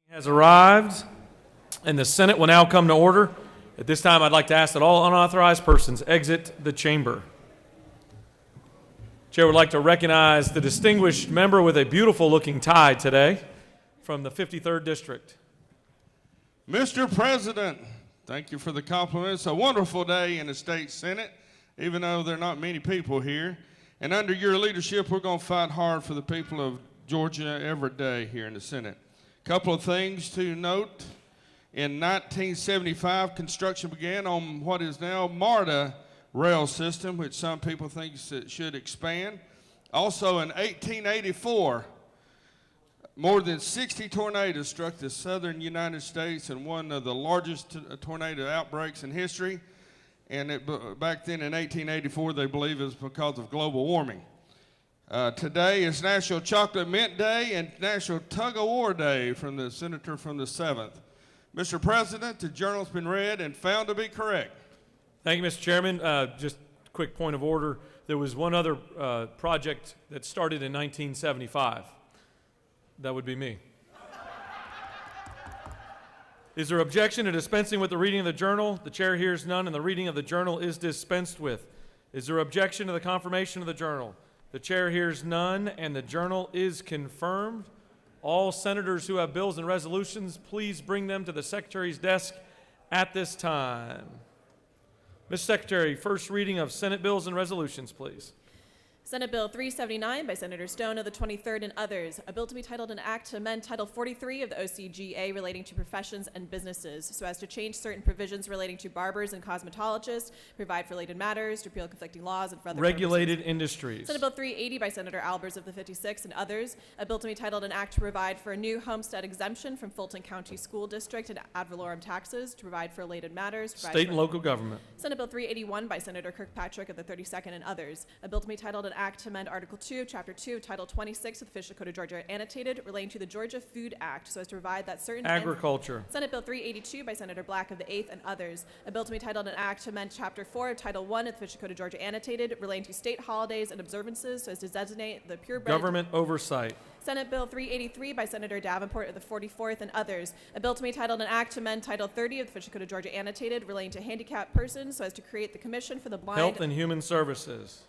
Has arrived, and the Senate will now come to order. At this time, I'd like to ask that all unauthorized persons exit the chamber. Chair would like to recognize the distinguished member with a beautiful-looking tie today from the 53rd District. Mr. President, thank you for the compliments. A wonderful day in the state Senate, even though there are not many people here. And under your leadership, we're going to fight hard for the people of Georgia every day here in the Senate. Couple of things to note. In 1975, construction began on what is now MARTA rail system, which some people think it should expand. Also in 1884, more than 60 tornadoes struck the southern United States, and one of the largest tornado outbreaks in history. And back then in 1884, they believe it was because of global warming. Today is National Chocolate Mint Day and National Tug of War Day from the Senator from the 7th. Mr. President, the journal's been read and found to be correct. Thank you, Mr. Chairman. Just a quick point of order. There was one other project that started in 1975. That would be me. Is there objection to dispensing with the reading of the journal? The chair hears none, and the reading of the journal is dispensed with. Is there objection to the confirmation of the journal? The chair hears none, and the journal is confirmed. All senators who have bills and resolutions, please bring them to the Secretary's desk at this time. Ms. Secretary, first reading of Senate bills and resolutions, please. Senate Bill 379 by Senator Stone of the 23rd and others. A bill to be titled an act to amend Title 43 of the OCGA relating to professions and businesses so as to change certain provisions relating to barbers and cosmetologists, provide for related matters, to repeal conflicting laws, and for other regulated purposes. Industries. Senate Bill 380 by Senator Albers of the 56th and others. A bill to be titled an act to provide for a new homestead exemption from Fulton County School District and ad valorem taxes, to provide for related matters. State and local government. Senate Bill 381 by Senator Kirkpatrick of the 32nd and others. A bill to be titled an act to amend Article 2, Chapter 2, Title 26 of the Official Code of Georgia annotated relating to the Georgia Food Act so as to provide that certain agriculture. Senate Bill 382 by Senator Black of the 8th and others. A bill to be titled an act to amend Chapter 4 of Title 1 of the Official Code of Georgia annotated relating to state holidays and observances so as to designate the purebred government oversight. Senate Bill 383 by Senator Davenport of the 44th and others. A bill to be titled an act to amend Title 30 of the Official Code of Georgia annotated relating to handicapped persons so as to create the Commission for the Blind. Health and Human Services.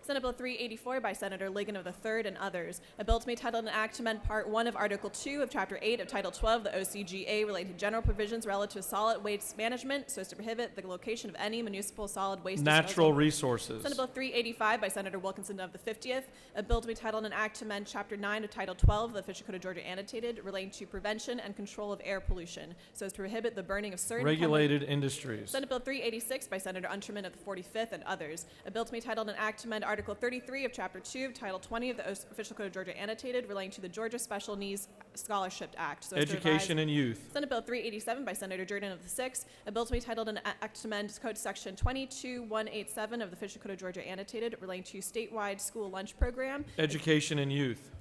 Senate Bill 384 by Senator Ligon of the 3rd and others. A bill to be titled an act to amend Part 1 of Article 2 of Chapter 8 of Title 12 of the OCGA relating to general provisions relative to solid waste management so as to prohibit the location of any municipal solid waste natural disposal. resources. Senate Bill 385 by Senator Wilkinson of the 50th. A bill to be titled an act to amend Chapter 9 of Title 12 of the Official Code of Georgia annotated relating to prevention and control of air pollution so as to prohibit the burning of certain regulated industries. Senate Bill 386 by Senator Unterman of the 45th and others. A bill to be titled an act to amend Article 33 of Chapter 2 of Title 20 of the Official Code of Georgia annotated relating to the Georgia Special Needs Scholarship Act. So education and youth. Senate Bill 387 by Senator Jordan of the 6th. A bill to be titled an act to amend Code Section 22187 of the Official Code of Georgia annotated relating to statewide school lunch program. Education and youth.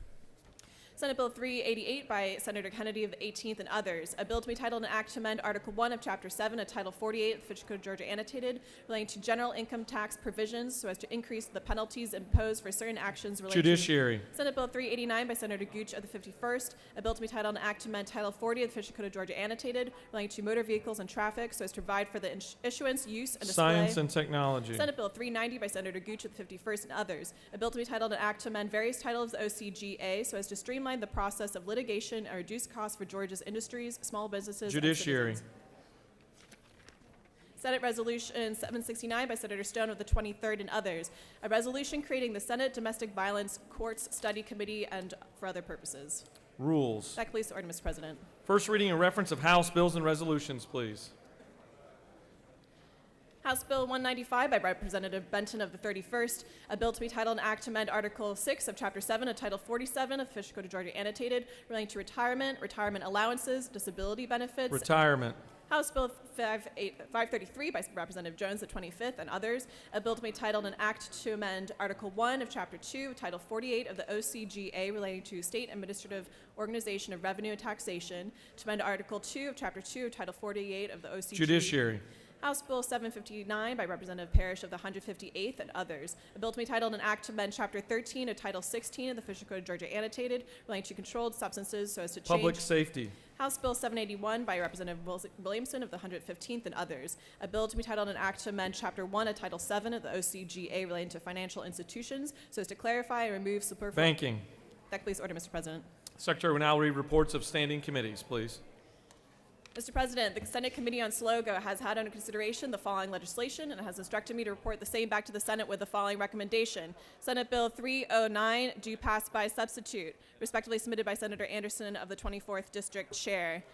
Senate Bill 388 by Senator Kennedy of the 18th and others. A bill to be titled an act to amend Article 1 of Chapter 7 of Title 48 of the Official Code of Georgia annotated relating to general income tax provisions so as to increase the penalties imposed for certain actions related judiciary. to Senate Bill 389 by Senator Gooch of the 51st. A bill to be titled an act to amend Title 40 of the Official Code of Georgia annotated relating to motor vehicles and traffic so as to provide for the issuance, use, and display. Science and technology. Senate Bill 390 by Senator Gooch of the 51st and others. A bill to be titled an act to amend various titles of the OCGA so as to streamline the process of litigation and reduce costs for Georgia's industries, small businesses, judiciary. And citizens. Senate Resolution 769 by Senator Stone of the 23rd and others. A resolution creating the Senate Domestic Violence Courts Study Committee and for other purposes. Rules. That completes the order, Mr. President. First reading and reference of House bills and resolutions, please. House Bill 195 by Representative Benton of the 31st, a bill to be titled an act to amend Article 6 of Chapter 7 of Title 47 of the Official Code of Georgia annotated relating to retirement, retirement allowances, disability benefits. Retirement. House Bill 533 by Representative Jones, the 25th, and others, a bill to be titled an act to amend Article 1 of Chapter 2 of Title 48 of the OCGA relating to State Administrative Organization of Revenue and Taxation, to amend Article 2 of Chapter 2 of Title 48 of the OCGA. Judiciary. House Bill 759 by Representative Parrish of the 158th and others. A bill to be titled an act to amend Chapter 13 of Title 16 of the Official Code of Georgia Annotated relating to controlled substances so as to change. Public safety. House Bill 781 by Representative Williamson of the 115th and others. A bill to be titled an act to amend Chapter 1 of Title 7 of the OCGA relating to financial institutions so as to clarify and remove superfluous. Banking. That please order, Mr. President. Secretary will now read reports of standing committees, please. Mr. President, the Senate Committee on SLOGO has had under consideration the following legislation and has instructed me to report the same back to the Senate with the following recommendation. Senate Bill 309, due pass by substitute, respectively submitted by Senator Anderson of the 24th District Chair.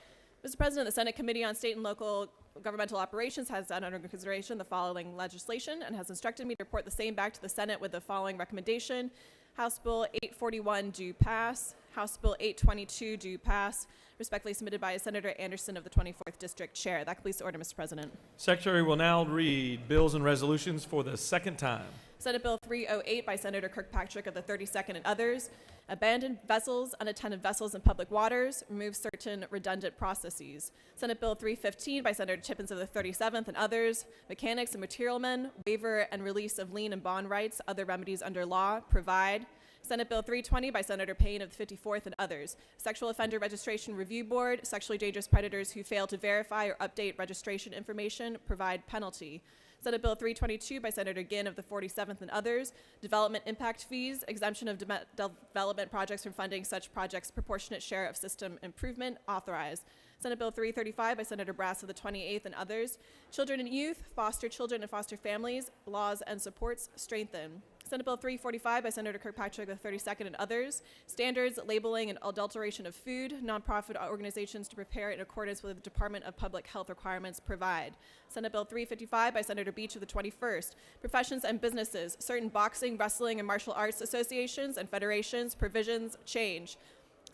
Mr. President, the Senate Committee on State and Local Governmental Operations has had under consideration the following legislation and has instructed me to report the same back to the Senate with the following recommendation. House Bill 841, due pass. House Bill 822, due pass, respectfully submitted by Senator Anderson of the 24th District Chair. That completes the order, Mr. President. Secretary will now read bills and resolutions for the second time. Senate Bill 308 by Senator Kirkpatrick of the 32nd and others. Abandoned vessels, unattended vessels in public waters, remove certain redundant processes. Senate Bill 315 by Senator Tippins of the 37th and others. Mechanics and material men, waiver and release of lien and bond rights, other remedies under law, provide. Senate Bill 320 by Senator Payne of the 54th and others. Sexual Offender Registration Review Board, sexually dangerous predators who fail to verify or update registration information, provide penalty. Senate Bill 322 by Senator Ginn of the 47th and others. Development impact fees, exemption of development projects from funding such projects' proportionate share of system improvement, authorized. Senate Bill 335 by Senator Brass of the 28th and others. Children and youth, foster children and foster families, laws and supports, strengthen. Senate Bill 345 by Senator Kirkpatrick of the 32nd and others. Standards, labeling, and adulteration of food. Nonprofit organizations to prepare in accordance with the Department of Public Health requirements provide. Senate Bill 355 by Senator Beach of the 21st. Professions and businesses. Certain boxing, wrestling, and martial arts associations and federations. Provisions change.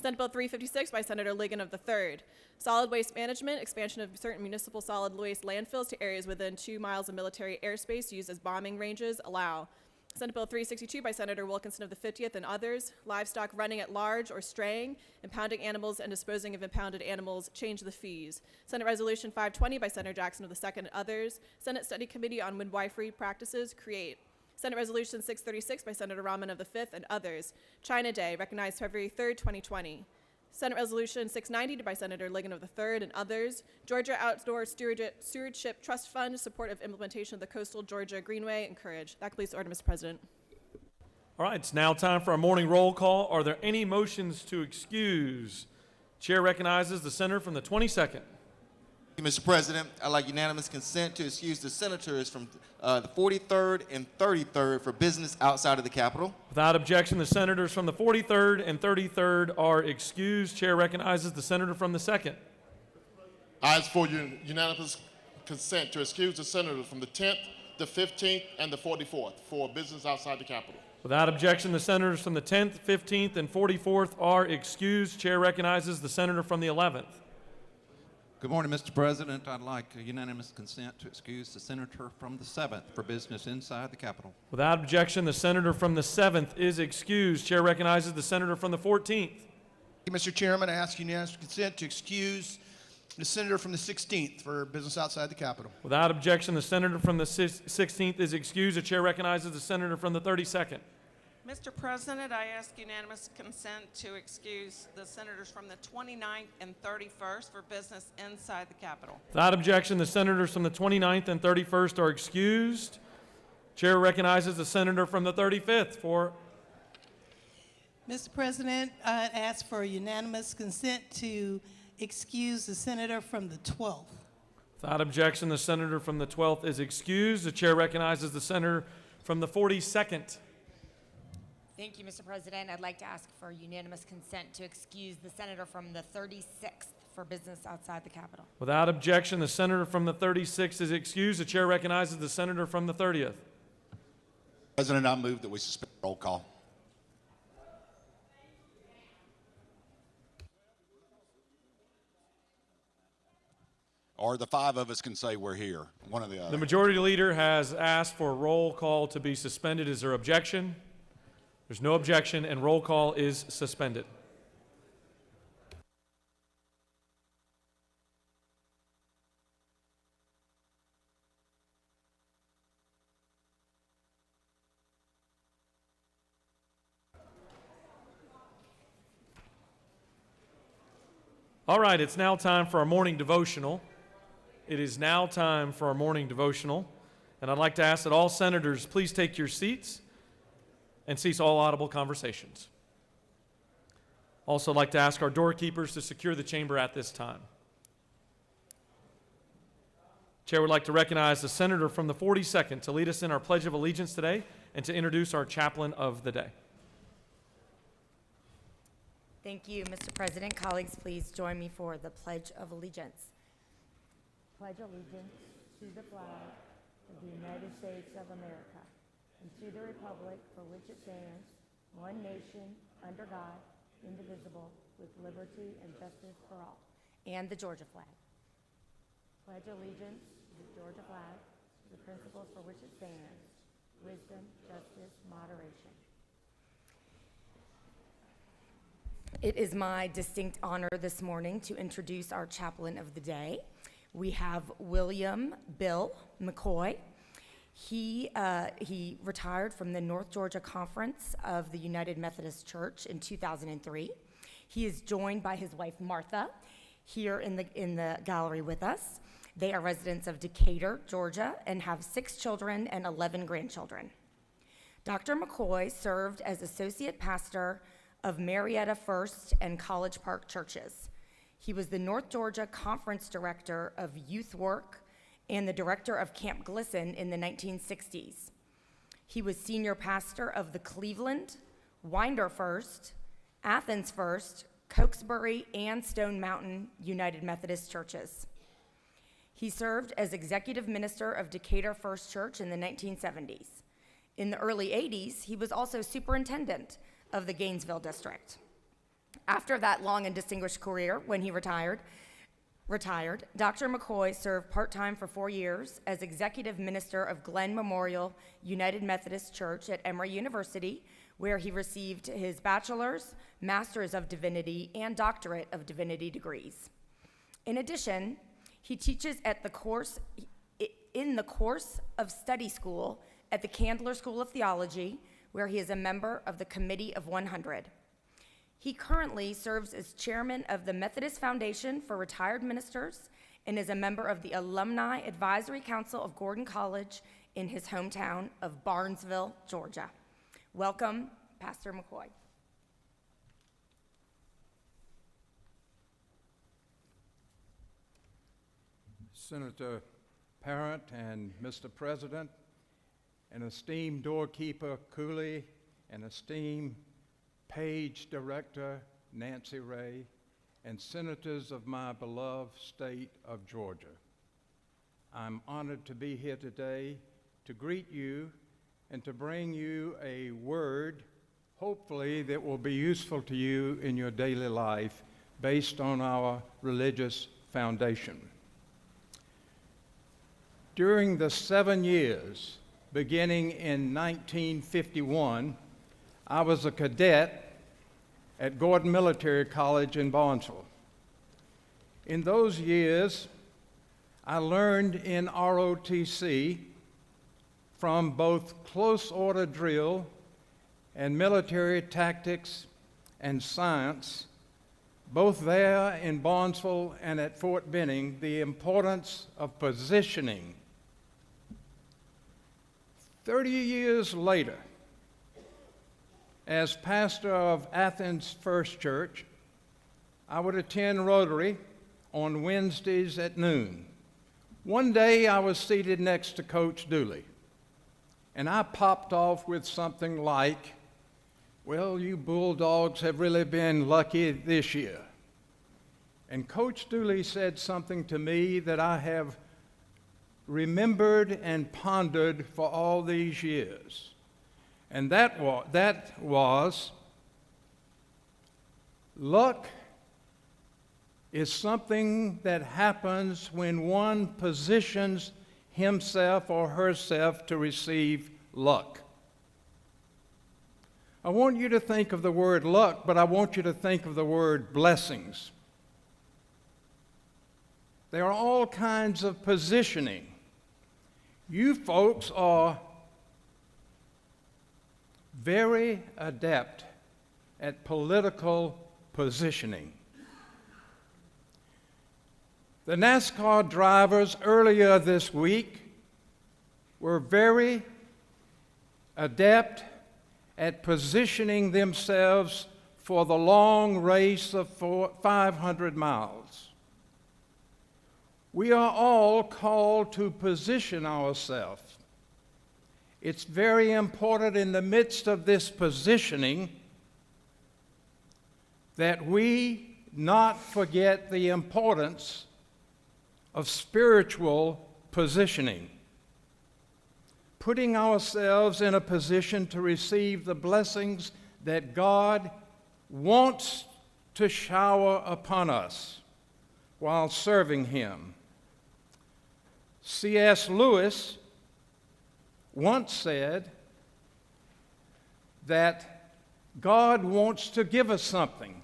Senate Bill 356 by Senator Ligon of the 3rd. Solid waste management, expansion of certain municipal solid waste landfills to areas within 2 miles of military airspace used as bombing ranges, allow. Senate Bill 362 by Senator Wilkinson of the 50th and others. Livestock running at large or straying, impounding animals and disposing of impounded animals, change the fees. Senate Resolution 520 by Senator Jackson of the 2nd and others. Senate Study Committee on Midwifery Practices, create. Senate Resolution 636 by Senator Rahman of the 5th and others. China Day, recognized February 3rd, 2020. Senate Resolution 690 by Senator Ligon of the 3rd and others. Georgia Outdoor Stewardship Trust Fund, support of implementation of the Coastal Georgia Greenway, encourage. That completes the order, Mr. President. All right, it's now time for our morning roll call. Are there any motions to excuse? Chair recognizes the senator from the 22nd. Mr. President, I'd like unanimous consent to excuse the senators from the 43rd and 33rd for business outside of the Capitol. Without objection, the senators from the 43rd and 33rd are excused. Chair recognizes the senator from the 2nd. I ask for unanimous consent to excuse the senators from the 10th, the 15th, and the 44th for business outside the Capitol. Without objection, the senators from the 10th, 15th, and 44th are excused. Chair recognizes the senator from the 11th. Good morning, Mr. President. I'd like unanimous consent to excuse the senator from the 7th for business inside the Capitol. Without objection, the senator from the 7th is excused. Chair recognizes the senator from the 14th. Mr. Chairman, I ask unanimous consent to excuse the senator from the 16th for business outside the Capitol. Without objection, the senator from the 16th is excused. The chair recognizes the senator from the 32nd. Mr. President, I ask unanimous consent to excuse the senators from the 29th and 31st for business inside the Capitol. Without objection, the senators from the 29th and 31st are excused. Chair recognizes the senator from the 35th for. Mr. President, I ask for unanimous consent to excuse the senator from the 12th. Without objection, the senator from the 12th is excused. The chair recognizes the senator from the 42nd. Thank you, Mr. President. I'd like to ask for unanimous consent to excuse the senator from the 36th for business outside the Capitol. Without objection, the senator from the 36th is excused. The chair recognizes the senator from the 30th. President, I move that we suspend roll call. Or the 5 of us can say we're here, one or the other. The majority leader has asked for roll call to be suspended. Is there objection? There's no objection, and roll call is suspended. All right, it's now time for our morning devotional. It is now time for our morning devotional. And I'd like to ask that all senators please take your seats and cease all audible conversations. Also, I'd like to ask our doorkeepers to secure the chamber at this time. Chair would like to recognize the senator from the 42nd to lead us in our Pledge of Allegiance today and to introduce our chaplain of the day. Thank you, Mr. President. Colleagues, please join me for the Pledge of Allegiance. Pledge allegiance to the flag of the United States of America and to the republic for which it stands, one nation, under God, indivisible, with liberty and justice for all. And the Georgia flag. Pledge allegiance to the Georgia flag, to the principles for which it stands, wisdom, justice, moderation. It is my distinct honor this morning to introduce our chaplain of the day. We have William Bill McCoy. He retired from the North Georgia Conference of the United Methodist Church in 2003. He is joined by his wife Martha here in the gallery with us. They are residents of Decatur, Georgia, and have 6 children and 11 grandchildren. Dr. McCoy served as associate pastor of Marietta First and College Park churches. He was the North Georgia Conference Director of Youth Work and the Director of Camp Glisson in the 1960s. He was senior pastor of the Cleveland, Winder First, Athens First, Cokesbury, and Stone Mountain United Methodist churches. He served as executive minister of Decatur First Church in the 1970s. In the early 80s, he was also superintendent of the Gainesville district. After that long and distinguished career, when he retired, Dr. McCoy served part-time for 4 years as executive minister of Glen Memorial United Methodist Church at Emory University, where he received his bachelor's, master's of divinity, and doctorate of divinity degrees. In addition, he teaches in the course of study school at the Candler School of Theology, where he is a member of the Committee of 100. He currently serves as chairman of the Methodist Foundation for Retired Ministers and is a member of the Alumni Advisory Council of Gordon College in his hometown of Barnesville, Georgia. Welcome, Pastor McCoy. Senator Parent and Mr. President, and esteemed doorkeeper Cooley, and esteemed page director Nancy Ray, and senators of my beloved state of Georgia. I'm honored to be here today to greet you and to bring you a word, hopefully, that will be useful to you in your daily life based on our religious foundation. During the 7 years beginning in 1951, I was a cadet at Gordon Military College in Barnesville. In those years, I learned in ROTC from both close order drill and military tactics and science, both there in Barnesville and at Fort Benning, the importance of positioning. 30 years later, as pastor of Athens First Church, I would attend Rotary on Wednesdays at noon. One day I was seated next to Coach Dooley, and I popped off with something like, "Well, you Bulldogs have really been lucky this year." And Coach Dooley said something to me that I have remembered and pondered for all these years. And that was, luck is something that happens when one positions himself or herself to receive luck. I want you to think of the word luck, but I want you to think of the word blessings. There are all kinds of positioning. You folks are very adept at political positioning. The NASCAR drivers earlier this week were very adept at positioning themselves for the long race of 500 miles. We are all called to position ourselves. It's very important in the midst of this positioning that we not forget the importance of spiritual positioning, putting ourselves in a position to receive the blessings that God wants to shower upon us while serving Him. C.S. Lewis once said that God wants to give us something.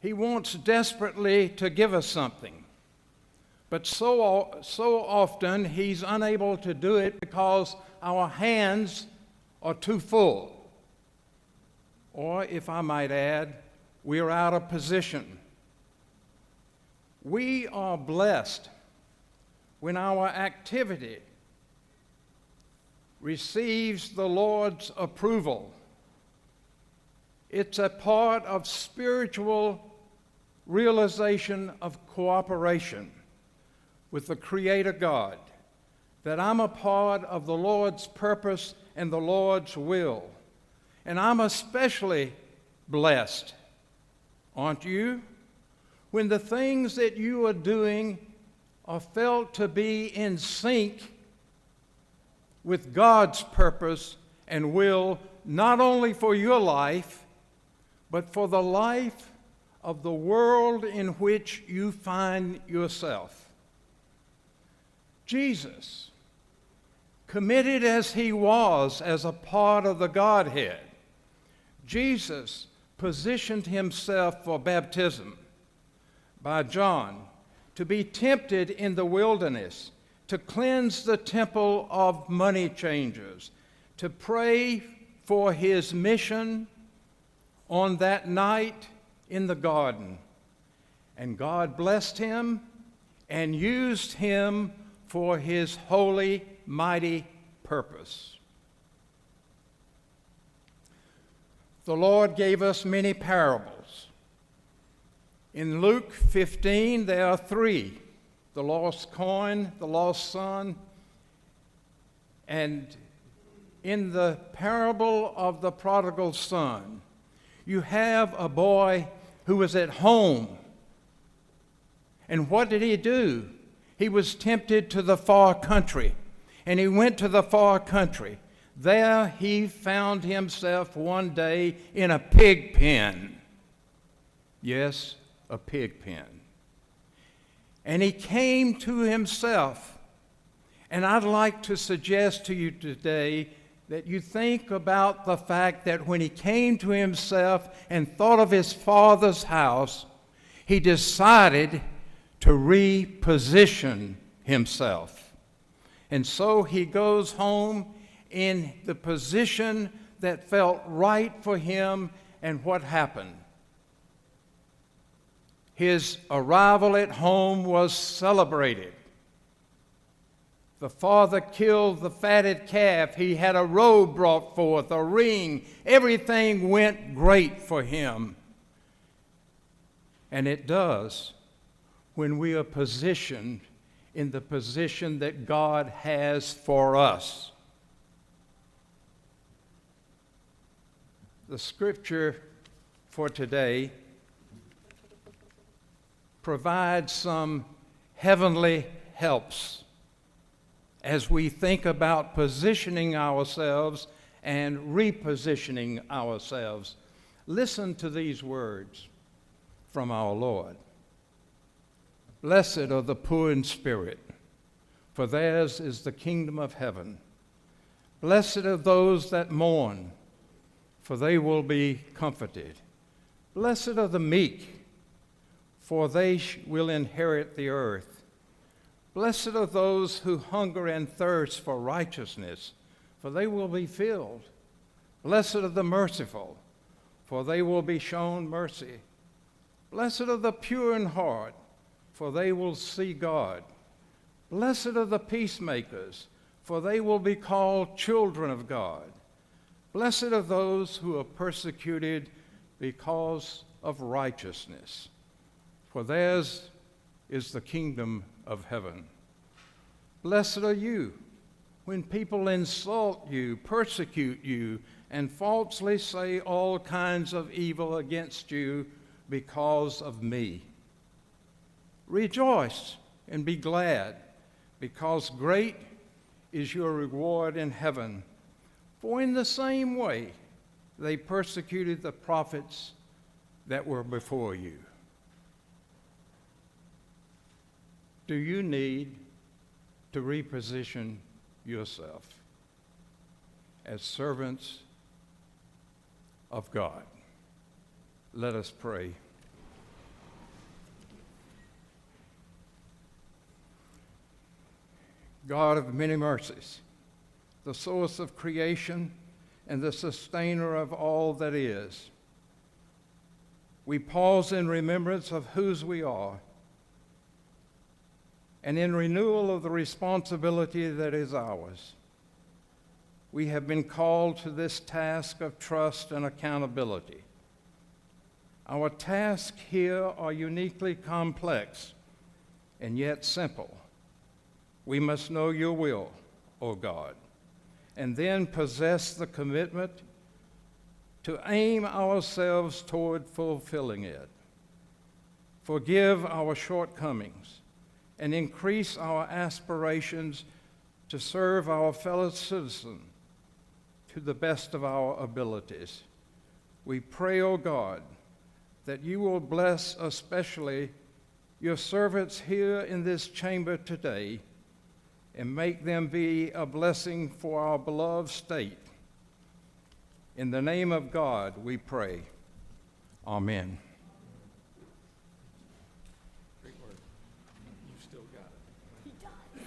He wants desperately to give us something. But so often He's unable to do it because our hands are too full. Or, if I might add, we are out of position. We are blessed when our activity receives the Lord's approval. It's a part of spiritual realization of cooperation with the Creator God, that I'm a part of the Lord's purpose and the Lord's will. And I'm especially blessed, aren't you, when the things that you are doing are felt to be in sync with God's purpose and will, not only for your life, but for the life of the world in which you find yourself. Jesus, committed as He was as a part of the Godhead, Jesus positioned Himself for baptism by John, to be tempted in the wilderness, to cleanse the temple of money changers, to pray for His mission on that night in the garden. And God blessed Him and used Him for His holy, mighty purpose. The Lord gave us many parables. In Luke 15, there are 3: the lost coin, the lost son, and in the parable of the prodigal son, you have a boy who was at home. And what did he do? He was tempted to the far country, and he went to the far country. There he found himself one day in a pig pen. Yes, a pig pen. And he came to himself. And I'd like to suggest to you today that you think about the fact that when he came to himself and thought of his father's house, he decided to reposition himself. And so he goes home in the position that felt right for him. And what happened? His arrival at home was celebrated. The father killed the fatted calf. He had a robe brought forth, a ring. Everything went great for him. And it does when we are positioned in the position that God has for us. The scripture for today provides some heavenly helps as we think about positioning ourselves and repositioning ourselves. Listen to these words from our Lord. Blessed are the poor in spirit, for theirs is the kingdom of heaven. Blessed are those that mourn, for they will be comforted. Blessed are the meek, for they will inherit the earth. Blessed are those who hunger and thirst for righteousness, for they will be filled. Blessed are the merciful, for they will be shown mercy. Blessed are the pure in heart, for they will see God. Blessed are the peacemakers, for they will be called children of God. Blessed are those who are persecuted because of righteousness, for theirs is the kingdom of heaven. Blessed are you when people insult you, persecute you, and falsely say all kinds of evil against you because of me. Rejoice and be glad, because great is your reward in heaven. For in the same way they persecuted the prophets that were before you. Do you need to reposition yourself as servants of God? Let us pray. God of many mercies, the source of creation and the sustainer of all that is, we pause in remembrance of whose we are and in renewal of the responsibility that is ours. We have been called to this task of trust and accountability. Our tasks here are uniquely complex and yet simple. We must know your will, O God, and then possess the commitment to aim ourselves toward fulfilling it. Forgive our shortcomings and increase our aspirations to serve our fellow citizen to the best of our abilities. We pray, O God, that you will bless especially your servants here in this chamber today and make them be a blessing for our beloved state. In the name of God, we pray. Amen. Great work. You've still got it. He does.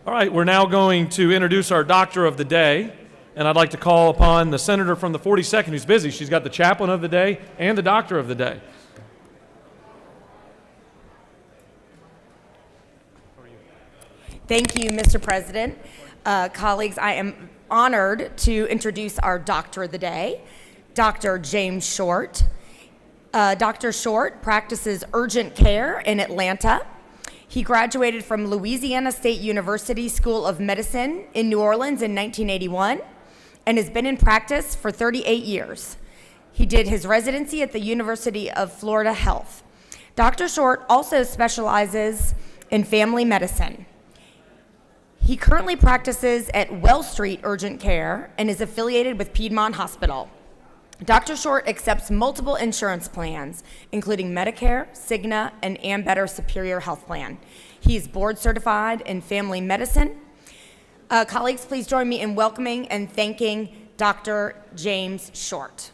All right, we're now going to introduce our doctor of the day, and I'd like to call upon the senator from the 42nd who's busy. She's got the chaplain of the day and the doctor of the day. Thank you, Mr. President. Colleagues, I am honored to introduce our doctor of the day, Dr. James Short. Dr. Short practices urgent care in Atlanta. He graduated from Louisiana State University School of Medicine in New Orleans in 1981 and has been in practice for 38 years. He did his residency at the University of Florida Health. Dr. Short also specializes in family medicine. He currently practices at Well Street Urgent Care and is affiliated with Piedmont Hospital. Dr. Short accepts multiple insurance plans, including Medicare, Cigna, and Ambetter Superior Health Plan. He is board certified in family medicine. Colleagues, please join me in welcoming and thanking Dr. James Short.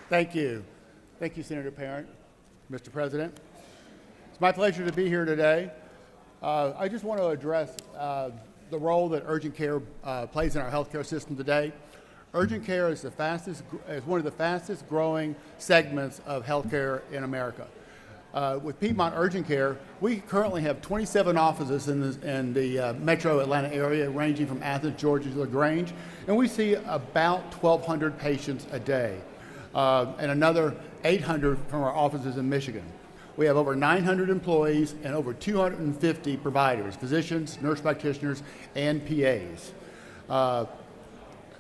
Thank you. Thank you, Senator Parent, Mr. President. It's my pleasure to be here today. I just want to address the role that urgent care plays in our healthcare system today. Urgent care is one of the fastest growing segments of healthcare in America. With Piedmont Urgent Care, we currently have 27 offices in the metro Atlanta area, ranging from Athens, Georgia to LaGrange, and we see about 1,200 patients a day, and another 800 from our offices in Michigan. We have over 900 employees and over 250 providers, physicians, nurse practitioners, and PAs.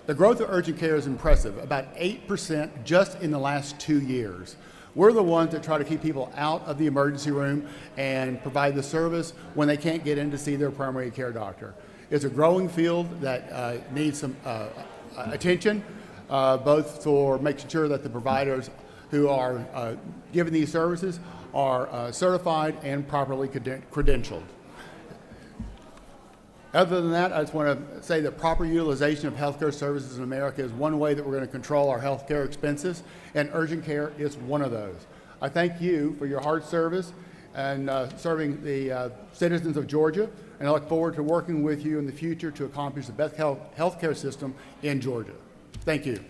The growth of urgent care is impressive, about 8% just in the last 2 years. We're the ones that try to keep people out of the emergency room and provide the service when they can't get in to see their primary care doctor. It's a growing field that needs some attention, both for making sure that the providers who are giving these services are certified and properly credentialed. Other than that, I just want to say that proper utilization of healthcare services in America is one way that we're going to control our healthcare expenses, and urgent care is one of those. I thank you for your hard service and serving the citizens of Georgia, and I look forward to working with you in the future to accomplish the best healthcare system in Georgia. Thank you.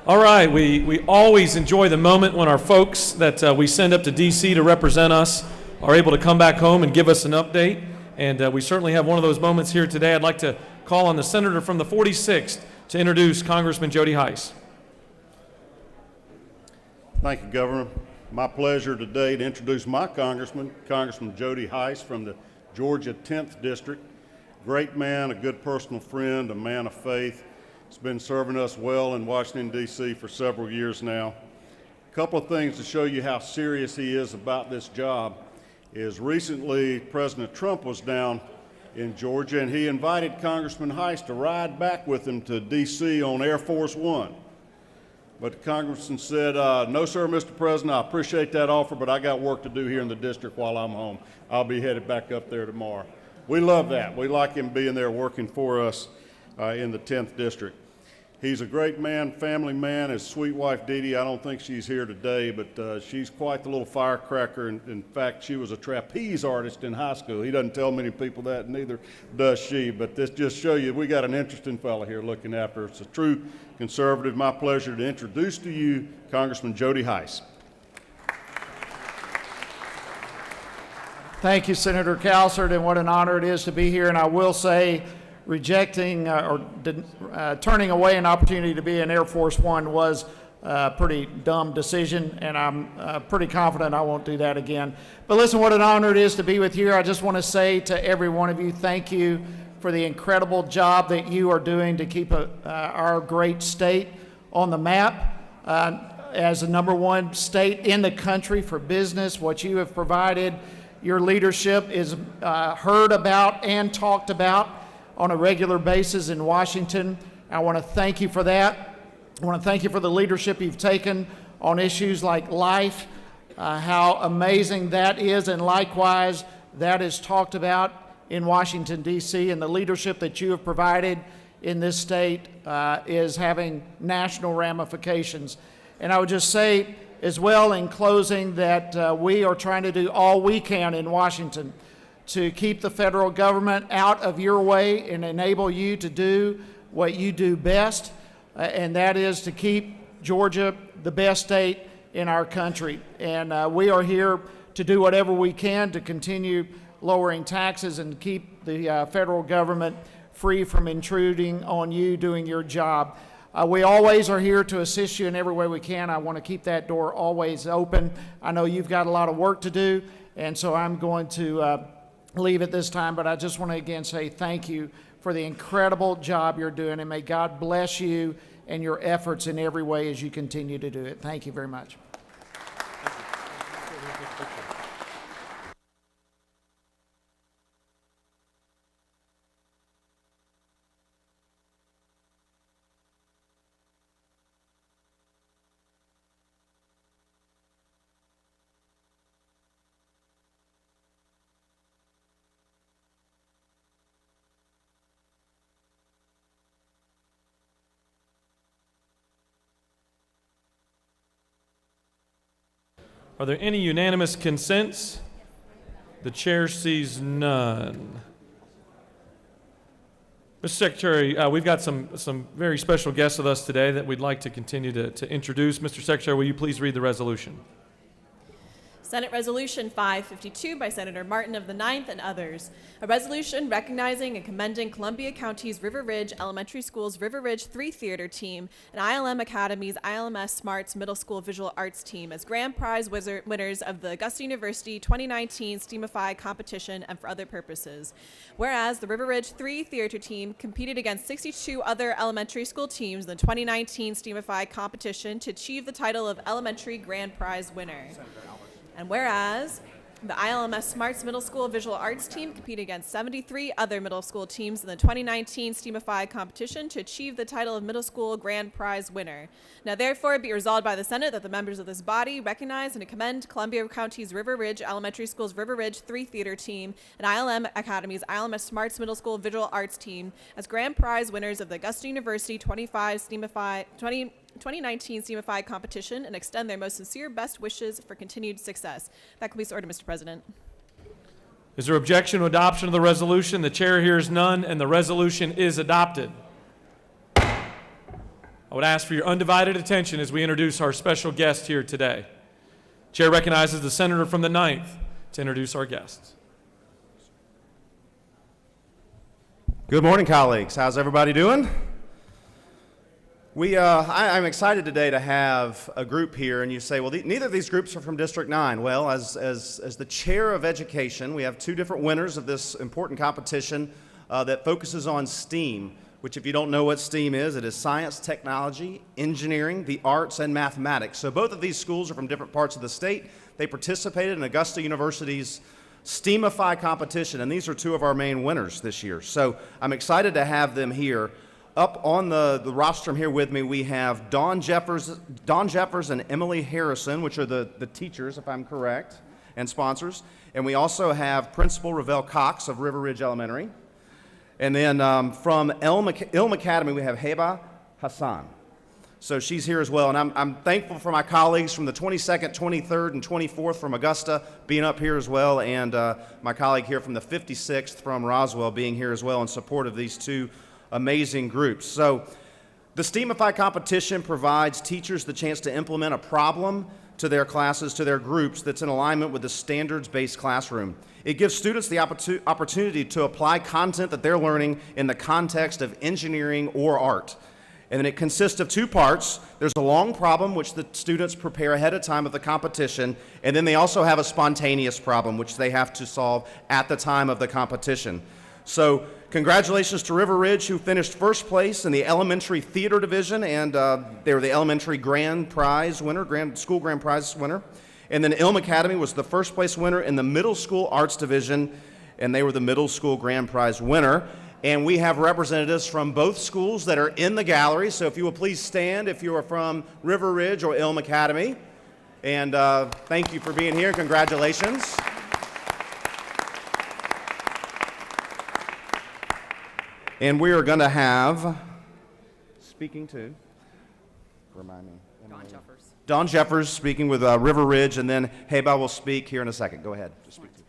All right, we always enjoy the moment when our folks that we send up to D.C. to represent us are able to come back home and give us an update, and we certainly have one of those moments here today. I'd like to call on the senator from the 46th to introduce Congressman Jody Hice. Thank you, Governor. My pleasure today to introduce my congressman, Congressman Jody Hice from the Georgia 10th District. Great man, a good personal friend, a man of faith. He's been serving us well in Washington, D.C. for several years now. A couple of things to show you how serious he is about this job is recently President Trump was down in Georgia, and he invited Congressman Hice to ride back with him to D.C. on Air Force One. But the congressman said, no, sir, Mr. President, I appreciate that offer, but I got work to do here in the district while I'm home. I'll be headed back up there tomorrow. We love that. We like him being there working for us in the 10th District. He's a great man, family man. His sweet wife, Dee Dee, I don't think she's here today, but she's quite the little firecracker. In fact, she was a trapeze artist in high school. He doesn't tell many people that, neither does she. But this just shows you we got an interesting fella here looking after us. A true conservative. My pleasure to introduce to you Congressman Jody Hice. Thank you, Senator Calsert, and what an honor it is to be here. And I will say, rejecting turning away an opportunity to be in Air Force One was a pretty dumb decision, and I'm pretty confident I won't do that again. But listen, what an honor it is to be with you. I just want to say to every one of you, thank you for the incredible job that you are doing to keep our great state on the map as the #1 state in the country for business. What you have provided, your leadership is heard about and talked about on a regular basis in Washington. I want to thank you for that. I want to thank you for the leadership you've taken on issues like life, how amazing that is, and likewise, that is talked about in Washington, D.C., and the leadership that you have provided in this state is having national ramifications. And I would just say as well in closing that we are trying to do all we can in Washington to keep the federal government out of your way and enable you to do what you do best, and that is to keep Georgia the best state in our country. And we are here to do whatever we can to continue lowering taxes and keep the federal government free from intruding on you doing your job. We always are here to assist you in every way we can. I want to keep that door always open. I know you've got a lot of work to do, and so I'm going to leave at this time, but I just want to again say thank you for the incredible job you're doing, and may God bless you and your efforts in every way as you continue to do it. Thank you very much. Are there any unanimous consents? The chair sees none. Mr. Secretary, we've got some very special guests with us today that we'd like to continue to introduce. Mr. Secretary, will you please read the resolution? Senate Resolution 552 by Senator Martin of the 9th and others. A resolution recognizing and commending Columbia County's River Ridge Elementary School's River Ridge 3 Theater Team and ILM Academy's ILMS Smarts Middle School Visual Arts Team as grand prize winners of the Augusta University 2019 STEAMify competition and for other purposes. Whereas the River Ridge 3 Theater Team competed against 62 other elementary school teams in the 2019 STEAMify competition to achieve the title of Elementary Grand Prize winner. And whereas the ILMS Smarts Middle School Visual Arts Team competed against 73 other middle school teams in the 2019 STEAMify competition to achieve the title of Middle School Grand Prize winner. Now therefore be resolved by the Senate that the members of this body recognize and commend Columbia County's River Ridge Elementary School's River Ridge 3 Theater Team and ILM Academy's ILMS Smarts Middle School Visual Arts Team as grand prize winners of the Augusta University 2019 STEAMify competition and extend their most sincere best wishes for continued success. That completes the order, Mr. President. Is there objection to adoption of the resolution? The chair hears none, and the resolution is adopted. I would ask for your undivided attention as we introduce our special guest here today. Chair recognizes the senator from the 9th to introduce our guests. Good morning, colleagues. How's everybody doing? I'm excited today to have a group here, and you say, well, neither of these groups are from District 9. Well, as the chair of education, we have two different winners of this important competition that focuses on STEAM, which if you don't know what STEAM is, it is science, technology, engineering, the arts, and mathematics. So both of these schools are from different parts of the state. They participated in Augusta University's STEAMify competition, and these are two of our main winners this year. So I'm excited to have them here. Up on the rostrum here with me, we have Dawn Jeffers and Emily Harrison, which are the teachers, if I'm correct, and sponsors. And we also have Principal Ravel Cox of River Ridge Elementary. And then from Ilm Academy, we have Heba Hassan. So she's here as well. And I'm thankful for my colleagues from the 22nd, 23rd, and 24th from Augusta being up here as well, and my colleague here from the 56th from Roswell being here as well in support of these two amazing groups. So the STEAMify competition provides teachers the chance to implement a problem to their classes, to their groups, that's in alignment with the standards-based classroom. It gives students the opportunity to apply content that they're learning in the context of engineering or art. And then it consists of two parts. There's a long problem, which the students prepare ahead of time of the competition, and then they also have a spontaneous problem, which they have to solve at the time of the competition. So congratulations to River Ridge, who finished first place in the elementary theater division, and they were the elementary grand prize winner, school grand prize winner. And then Elm Academy was the first place winner in the middle school arts division, and they were the middle school grand prize winner. And we have representatives from both schools that are in the gallery, so if you will please stand if you are from River Ridge or Elm Academy. And thank you for being here. Congratulations. And we are going to have, speaking to, remind me. Don Jeffers. Don Jeffers speaking with River Ridge, and then Heba will speak here in a second. Go ahead. Just speak to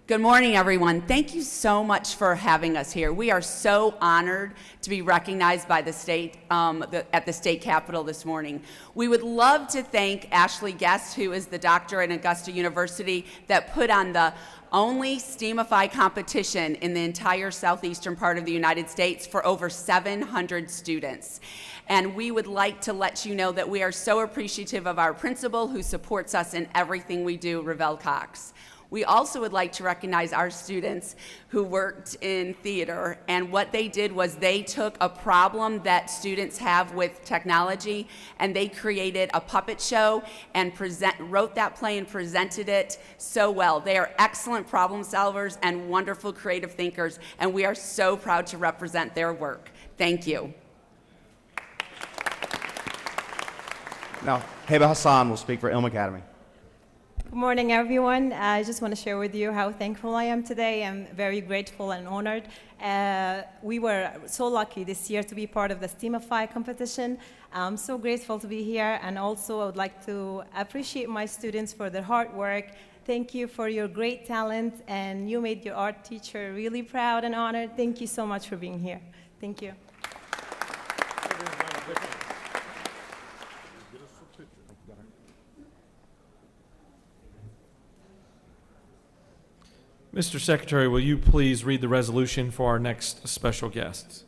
Good morning, everyone. Thank you so much for having us here. We are so honored to be recognized by the state at the state capitol this morning. We would love to thank Ashley Guest, who is the doctor at Augusta University that put on the only STEAMify competition in the entire southeastern part of the United States for over 700 students. And we would like to let you know that we are so appreciative of our principal who supports us in everything we do, Ravel Cox. We also would like to recognize our students who worked in theater, and what they did was they took a problem that students have with technology and they created a puppet show and wrote that play and presented it so well. They are excellent problem solvers and wonderful creative thinkers, and we are so proud to represent their work. Thank you. Now, Heba Hassan will speak for Elm Academy. Good morning, everyone. I just want to share with you how thankful I am today. I'm very grateful and honored. We were so lucky this year to be part of the STEAMify competition. I'm so grateful to be here, and also I would like to appreciate my students for their hard work. Thank you for your great talent, and you made your art teacher really proud and honored. Thank you so much for being here. Thank you. Mr. Secretary, will you please read the resolution for our next special guests?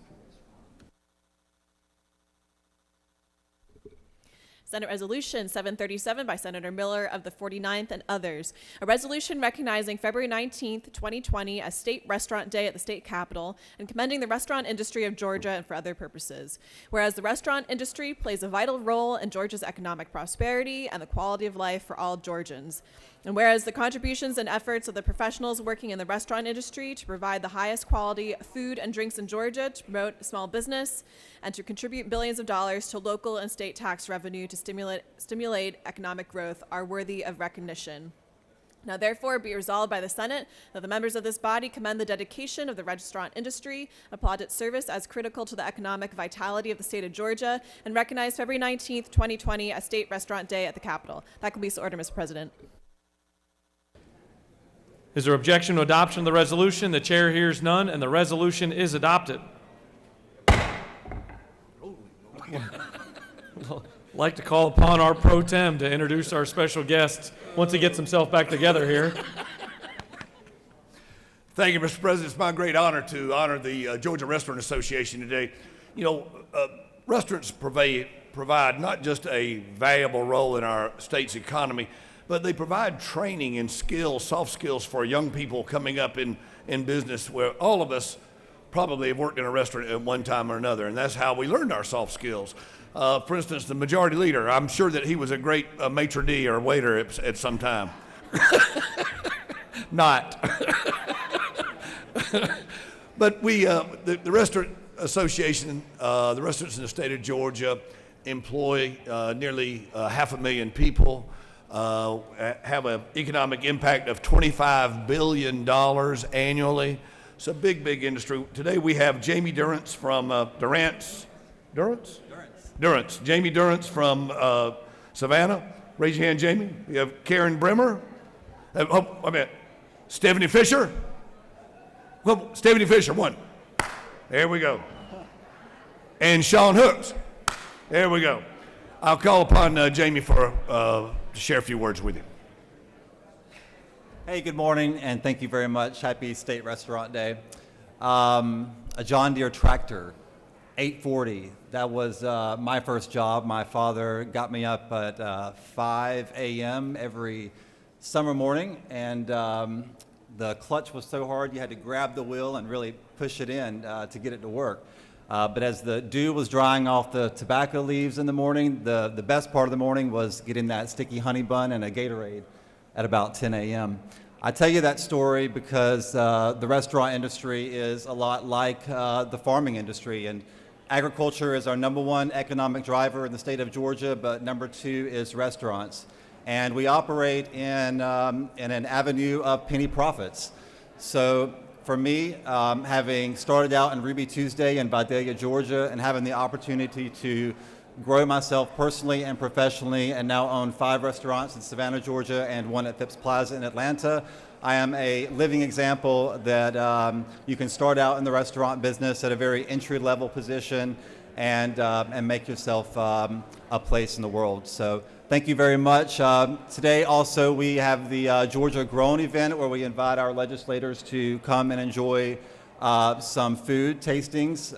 Senate Resolution 737 by Senator Miller of the 49th and others. A resolution recognizing February 19th, 2020 as State Restaurant Day at the State Capitol and commending the restaurant industry of Georgia and for other purposes. Whereas the restaurant industry plays a vital role in Georgia's economic prosperity and the quality of life for all Georgians. And whereas the contributions and efforts of the professionals working in the restaurant industry to provide the highest quality food and drinks in Georgia, to promote small business, and to contribute billions of dollars to local and state tax revenue to stimulate economic growth are worthy of recognition. Now therefore be resolved by the Senate that the members of this body commend the dedication of the restaurant industry, applaud its service as critical to the economic vitality of the state of Georgia, and recognize February 19th, 2020 as State Restaurant Day at the Capitol. That can be so ordered, Mr. President. Is there objection to adoption of the resolution? The chair hears none, and the resolution is adopted. I'd like to call upon our pro tem to introduce our special guest once he gets himself back together here. Thank you, Mr. President. It's my great honor to honor the Georgia Restaurant Association today. You know, restaurants provide not just a valuable role in our state's economy, but they provide training and skills, soft skills for young people coming up in business, where all of us probably have worked in a restaurant at one time or another, and that's how we learned our soft skills. For instance, the majority leader, I'm sure that he was a great maitre d' or waiter at some time. Not. But we, the Restaurant Association, the restaurants in the state of Georgia employ nearly 500,000 people. Have an economic impact of $25 billion annually. It's a big, big industry. Today we have Jamie Durrance from Jamie Durrance from Savannah. Raise your hand, Jamie. We have Karen Bremer. Stephanie Fisher. Well, Stephanie Fisher, one. There we go. And Sean Hooks. There we go. I'll call upon Jamie for to share a few words with you. Hey, good morning, and thank you very much. Happy State Restaurant Day. A John Deere tractor, 840. That was my first job. My father got me up at 5 a.m. every summer morning and The clutch was so hard you had to grab the wheel and really push it in to get it to work. But as the dew was drying off the tobacco leaves in the morning, the best part of the morning was getting that sticky honey bun and a Gatorade at about 10 a.m. I tell you that story because the restaurant industry is a lot like the farming industry, and agriculture is our #1 economic driver in the state of Georgia, but #2 is restaurants. And we operate in an avenue of penny profits. So for me, having started out in Ruby Tuesday in Vidalia, Georgia, and having the opportunity to grow myself personally and professionally, and now own 5 restaurants in Savannah, Georgia, and 1 at Phipps Plaza in Atlanta, I am a living example that you can start out in the restaurant business at a very entry-level position and make yourself a place in the world. So thank you very much. Today also we have the Georgia Grown event where we invite our legislators to come and enjoy some food tastings.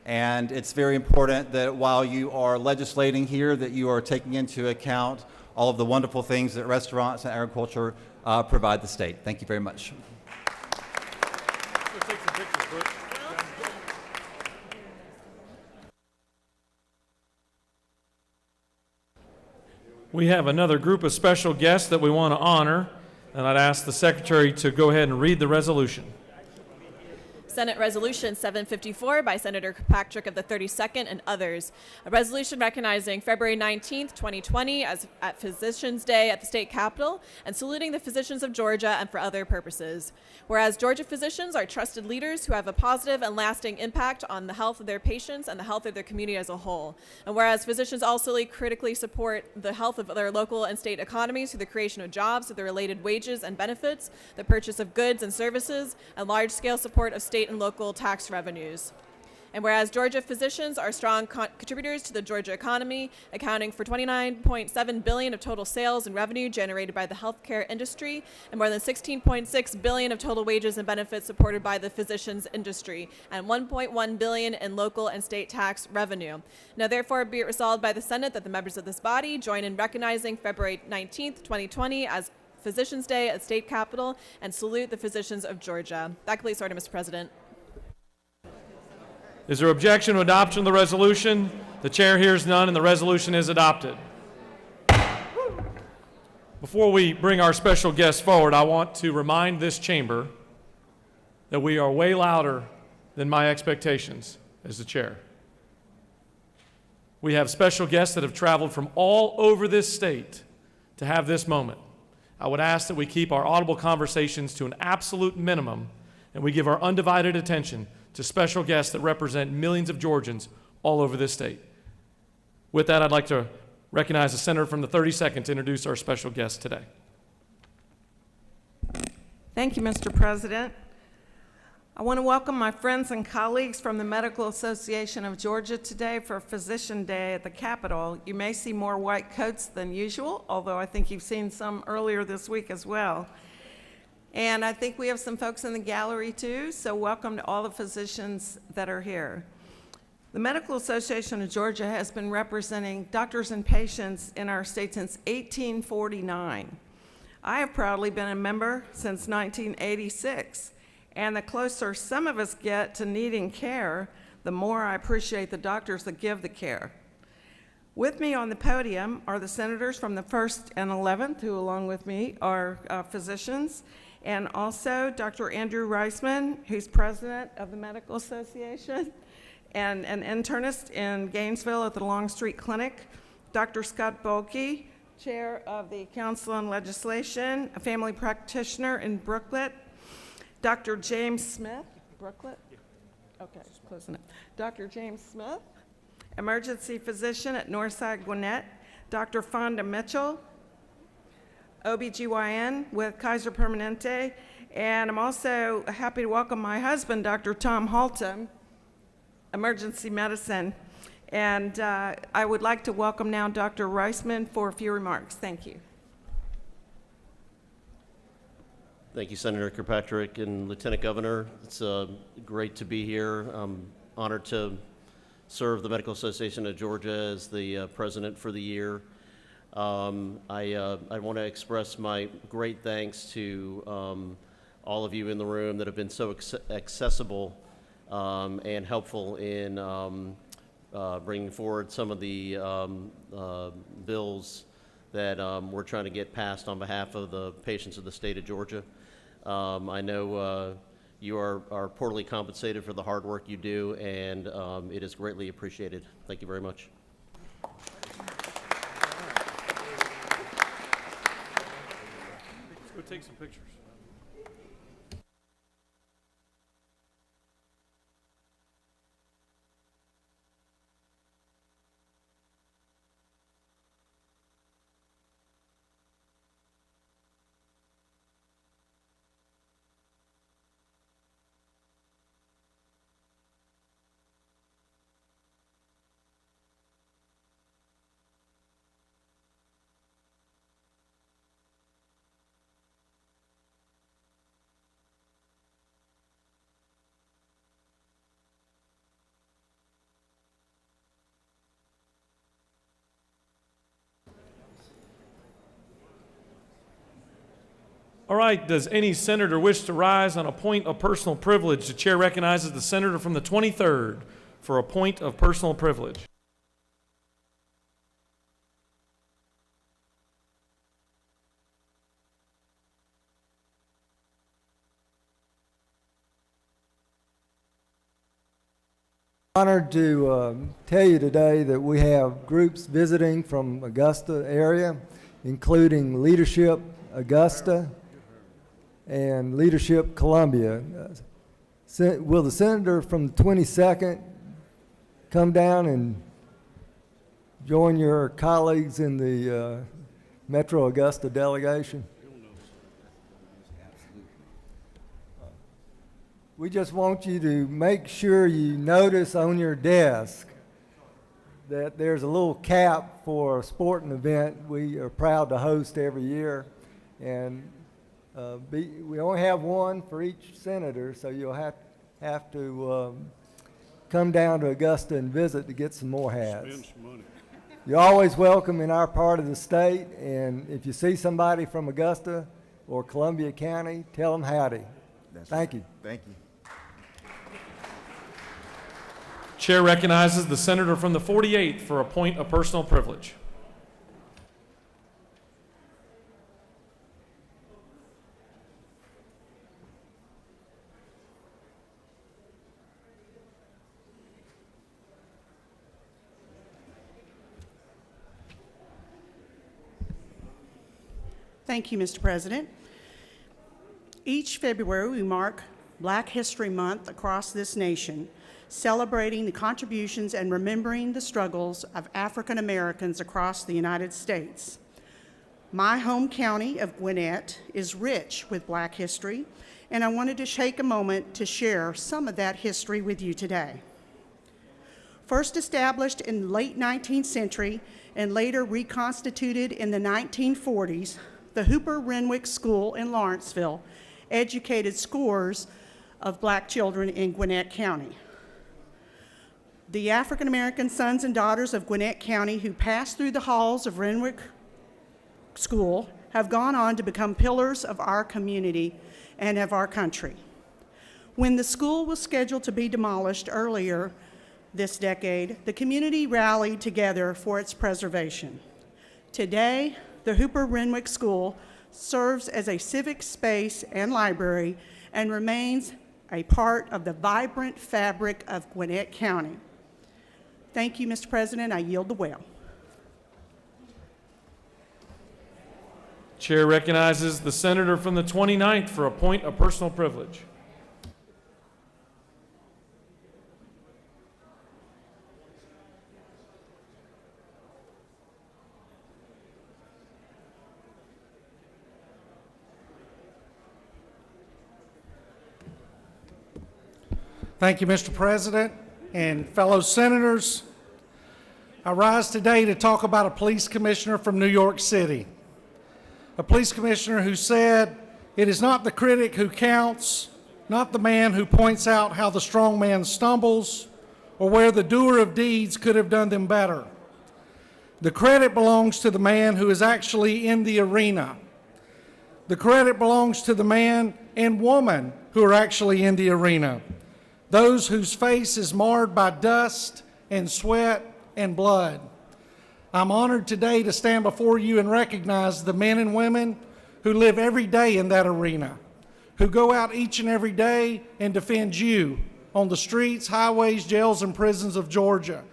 And it's very important that while you are legislating here that you are taking into account all of the wonderful things that restaurants and agriculture provide the state. Thank you very much. Let's take some pictures, Brooke. We have another group of special guests that we want to honor, and I'd ask the secretary to go ahead and read the resolution. Senate Resolution 754 by Senator Kirkpatrick of the 32nd and others. A resolution recognizing February 19th, 2020 as at Physicians Day at the state capitol and saluting the physicians of Georgia and for other purposes. Whereas Georgia physicians are trusted leaders who have a positive and lasting impact on the health of their patients and the health of their community as a whole. And whereas physicians also critically support the health of their local and state economies through the creation of jobs, through the related wages and benefits, the purchase of goods and services, and large-scale support of state and local tax revenues. And whereas Georgia physicians are strong contributors to the Georgia economy, accounting for $29.7 billion of total sales and revenue generated by the healthcare industry, and more than $16.6 billion of total wages and benefits supported by the physicians industry, and $1.1 billion in local and state tax revenue. Now therefore be it resolved by the Senate that the members of this body join in recognizing February 19th, 2020 as Physicians Day at State Capitol and salute the physicians of Georgia. That completes order, Mr. President. Is there objection to adoption of the resolution? The chair hears none, and the resolution is adopted. Before we bring our special guests forward, I want to remind this chamber that we are way louder than my expectations as the chair. We have special guests that have traveled from all over this state to have this moment. I would ask that we keep our audible conversations to an absolute minimum, and we give our undivided attention to special guests that represent millions of Georgians all over this state. With that, I'd like to recognize the senator from the 32nd to introduce our special guest today. Thank you, Mr. President. I want to welcome my friends and colleagues from the Medical Association of Georgia today for Physician Day at the Capitol. You may see more white coats than usual, although I think you've seen some earlier this week as well. And I think we have some folks in the gallery too, so welcome to all the physicians that are here. The Medical Association of Georgia has been representing doctors and patients in our state since 1849. I have proudly been a member since 1986. And the closer some of us get to needing care, the more I appreciate the doctors that give the care. With me on the podium are the senators from the 1st and 11th, who along with me are physicians, and also Dr. Andrew Reisman, who's president of the Medical Association, and an internist in Gainesville at the Longstreet Clinic, Dr. Scott Bolke, chair of the Council on Legislation, a family practitioner in Brooklet, Dr. James Smith, Brooklet? Okay, close enough. Dr. James Smith, emergency physician at Northside Gwinnett, Dr. Fonda Mitchell, OBGYN with Kaiser Permanente, and I'm also happy to welcome my husband, Dr. Tom Haltom, emergency medicine. And I would like to welcome now Dr. Reisman for a few remarks. Thank you. Thank you, Senator Kirkpatrick and Lieutenant Governor. It's great to be here. I'm honored to serve the Medical Association of Georgia as the president for the year. I want to express my great thanks to all of you in the room that have been so accessible and helpful in bringing forward some of the bills that we're trying to get passed on behalf of the patients of the state of Georgia. I know you are poorly compensated for the hard work you do, and it is greatly appreciated. Thank you very much. Let's go take some pictures. All right, does any senator wish to rise on a point of personal privilege? The chair recognizes the senator from the 23rd for a point of personal privilege. Honored to tell you today that we have groups visiting from Augusta area, including Leadership Augusta and Leadership Columbia. Will the senator from the 22nd come down and join your colleagues in the Metro Augusta delegation? We just want you to make sure you notice on your desk that there's a little cap for a sporting event we are proud to host every year. And we only have one for each senator, so you'll have to come down to Augusta and visit to get some more hats. Spend some money. You're always welcome in our part of the state, and if you see somebody from Augusta or Columbia County, tell them howdy. Thank you. Thank you. Chair recognizes the senator from the 48th for a point of personal privilege. Thank you, Mr. President. Each February, we mark Black History Month across this nation, celebrating the contributions and remembering the struggles of African Americans across the United States. My home county of Gwinnett is rich with Black history, and I wanted to take a moment to share some of that history with you today. First established in the late 19th century and later reconstituted in the 1940s, the Hooper Renwick School in Lawrenceville educated scores of Black children in Gwinnett County. The African American sons and daughters of Gwinnett County who passed through the halls of Renwick School have gone on to become pillars of our community and of our country. When the school was scheduled to be demolished earlier this decade, the community rallied together for its preservation. Today, the Hooper Renwick School serves as a civic space and library and remains a part of the vibrant fabric of Gwinnett County. Thank you, Mr. President. I yield the well. Chair recognizes the senator from the 29th for a point of personal privilege. Thank you, Mr. President and fellow senators. I rise today to talk about a police commissioner from New York City. A police commissioner who said, "It is not the critic who counts, not the man who points out how the strong man stumbles or where the doer of deeds could have done them better. The credit belongs to the man who is actually in the arena. The credit belongs to the man and woman who are actually in the arena, those whose face is marred by dust and sweat and blood. I'm honored today to stand before you and recognize the men and women who live every day in that arena, who go out each and every day and defend you on the streets, highways, jails, and prisons of Georgia.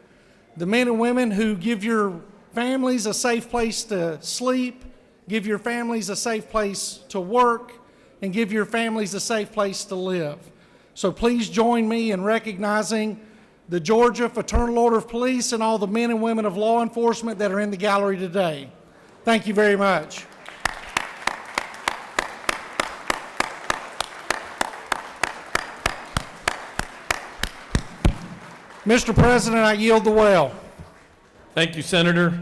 The men and women who give your families a safe place to sleep, give your families a safe place to work, and give your families a safe place to live. So please join me in recognizing the Georgia Fraternal Order of Police and all the men and women of law enforcement that are in the gallery today. Thank you very much. Mr. President, I yield the well. Thank you, Senator.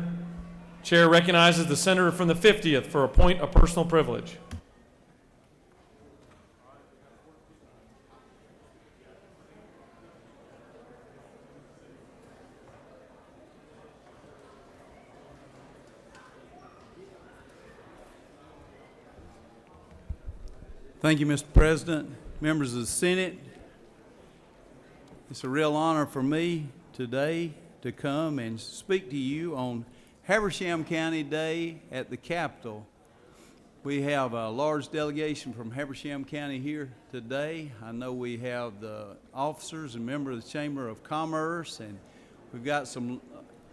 Chair recognizes the senator from the 50th for a point of personal privilege. Thank you, Mr. President, members of the Senate. It's a real honor for me today to come and speak to you on Habersham County Day at the Capitol. We have a large delegation from Habersham County here today. I know we have the officers and members of the Chamber of Commerce, and we've got some